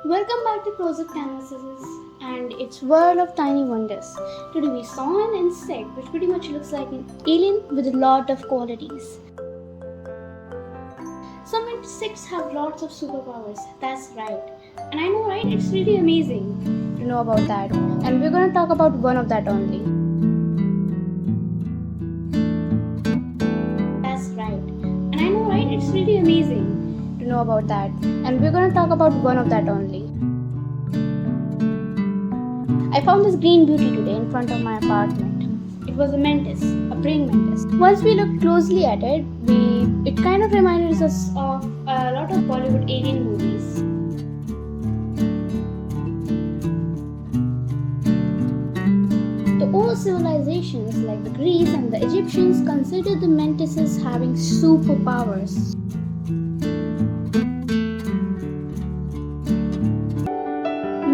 Welcome back to Closeup Canvases and its world of tiny wonders. Today we saw an insect which pretty much looks like an alien with a lot of qualities. Some insects have lots of superpowers, that's right. And I know, right? It's really amazing to know about that. And we're going to talk about one of that only. That's right. And I know, right? It's really amazing to know about that. And we're going to talk about one of that only. I found this green beauty today in front of my apartment. It was a mantis, a praying mantis. Once we looked closely at it, it kind of reminded us of a lot of Bollywood alien movies. The old civilizations like the Greeks and the Egyptians considered the mantises having superpowers.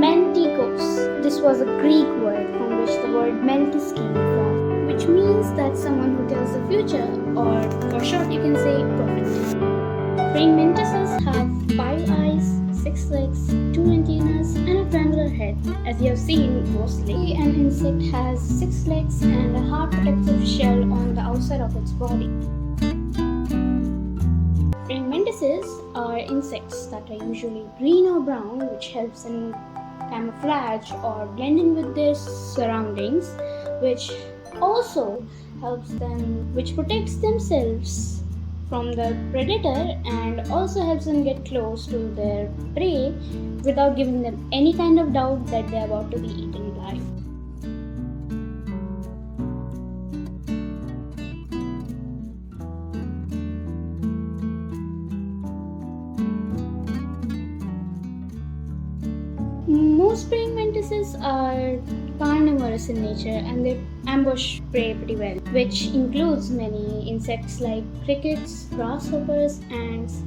Mantikos. This was a Greek word from which the word mantis came from, which means that someone who tells the future, or for short you can say prophet. Praying mantises have 5 eyes, 6 legs, 2 antennas and a triangular head. As you have seen, mostly an insect has 6 legs and a hard protective shell on the outside of its body. Praying mantises are insects that are usually green or brown, which helps in camouflage or blend in with their surroundings, which also helps them, which protects themselves from the predator and also helps them get close to their prey without giving them any kind of doubt that they are about to be eaten live. Most praying mantises are carnivorous in nature and they ambush prey pretty well, which includes many insects like crickets, grasshoppers, ants,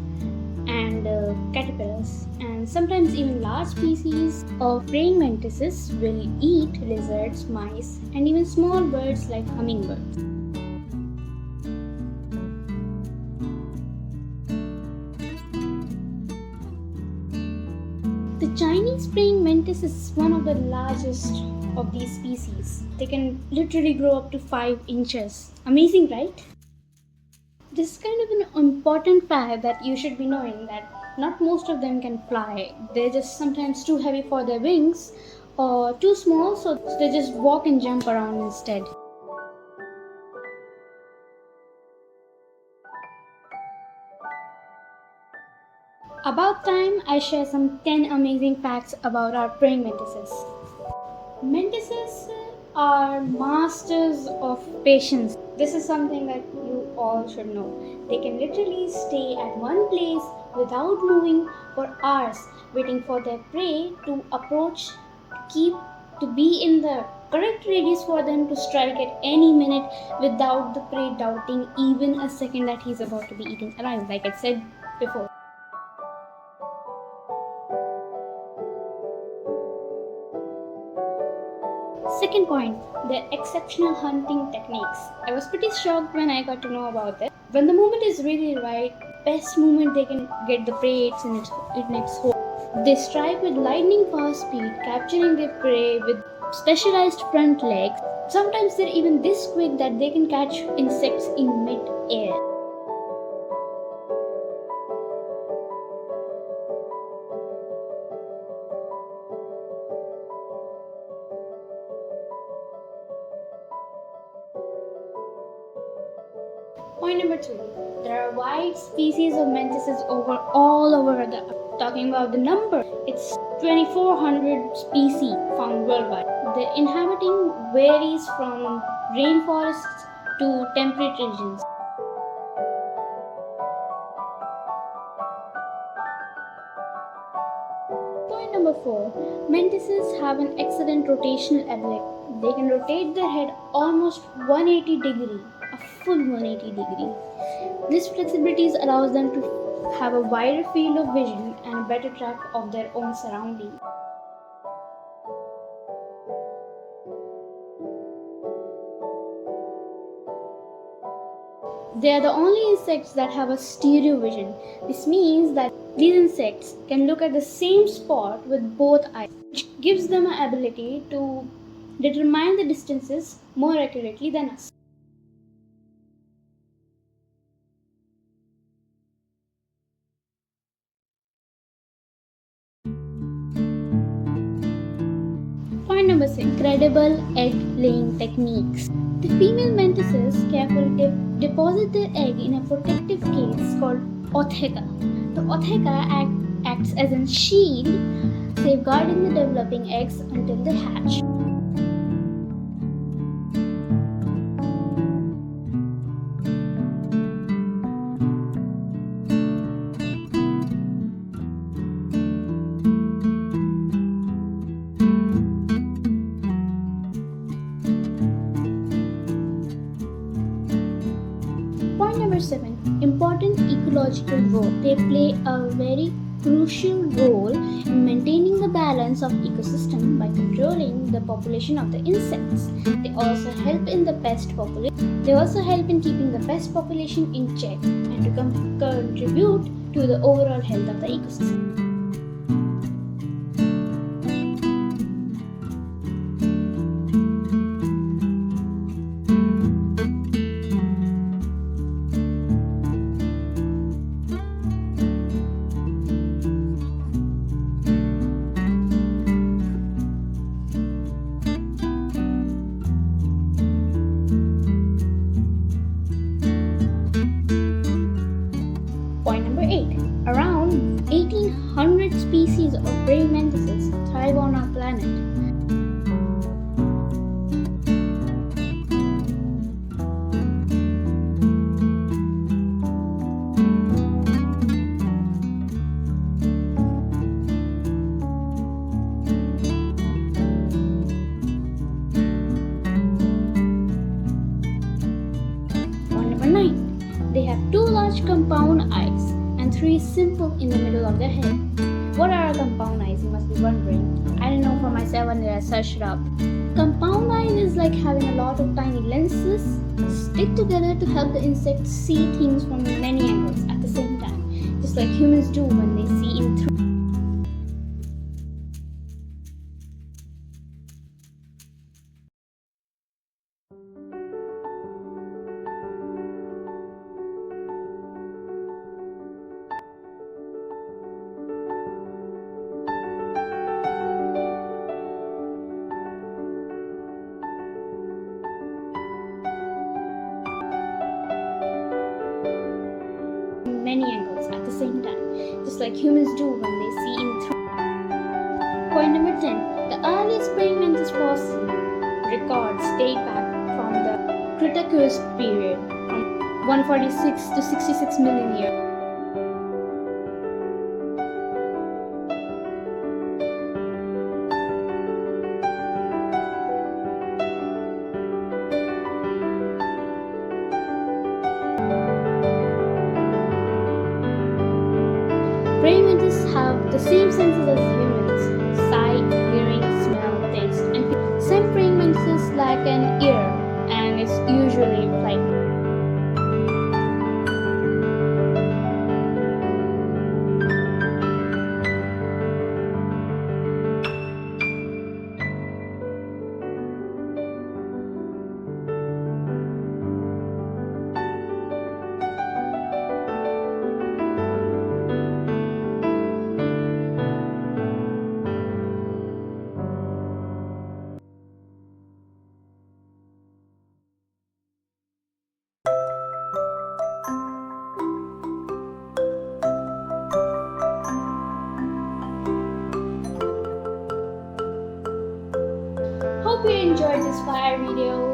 and caterpillars. And sometimes even large species of praying mantises will eat lizards, mice, and even small birds like hummingbirds. The Chinese praying mantis is one of the largest of these species. They can literally grow up to 5 inches. Amazing, right? This is kind of an important fact that you should be knowing, that not most of them can fly. They're just sometimes too heavy for their wings or too small, so they just walk and jump around instead. About time I share some 10 amazing facts about our praying mantises. Mantises are masters of patience. This is something that you all should know. They can literally stay at one place without moving for hours, waiting for their prey to approach, to be in the correct radius for them to strike at any minute without the prey doubting even a second that he's about to be eaten alive, like I said before. Second point, their exceptional hunting techniques. I was pretty shocked when I got to know about that. When the moment is really right, best moment they can get the prey in its hole. They strike with lightning fast speed, capturing their prey with specialized front legs. Sometimes they're even this quick that they can catch insects in mid-air. Point number 2. There are wide species of mantises all over the earth. Talking about the number, it's 2,400 species found worldwide. The inhabiting varies from rainforests to temperate regions. Point number 4. Mantises have an excellent rotational ability. They can rotate their head almost 180 degrees. A full 180 degree. This flexibility allows them to have a wider field of vision and a better track of their own surroundings. They are the only insects that have a stereo vision. This means that these insects can look at the same spot with both eyes, which gives them an ability to determine the distances more accurately than us. Point number 6. Incredible egg laying techniques. The female mantises carefully deposit their egg in a protective case called ootheca. The ootheca acts as a shield, safeguarding the developing eggs until they hatch. Point number 7. Important ecological role. They play a very crucial role in maintaining the balance of ecosystem by controlling the population of the insects. They also help in keeping the pest population in check and to contribute to the overall health of the ecosystem. Point number 8. Around 1800 species of praying mantises thrive on our planet. Point number 9. They have 2 large compound eyes and 3 simple in the middle of their head. What are compound eyes, you must be wondering. I didn't know for myself until I searched it up. Compound eyes is like having a lot of tiny lenses stick together to help the insects see things from many angles at the same time, just like humans do when they see in 3D. Many angles at the same time, just like humans do when they see in 3D. Point number 10. The earliest praying mantis fossil records date back from the Cretaceous period, from 146 to 66 million years. Praying mantises have the same senses as humans: sight, hearing, smell, taste, and feel. Some praying mantises lack an ear and is usually flighty. Hope you enjoyed this fire video.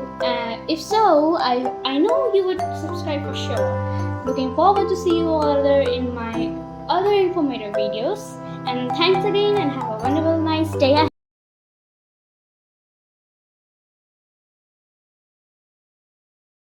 If so, I know you would subscribe for sure. Looking forward to see you all in my other informative videos. And thanks again and have a wonderful nice day.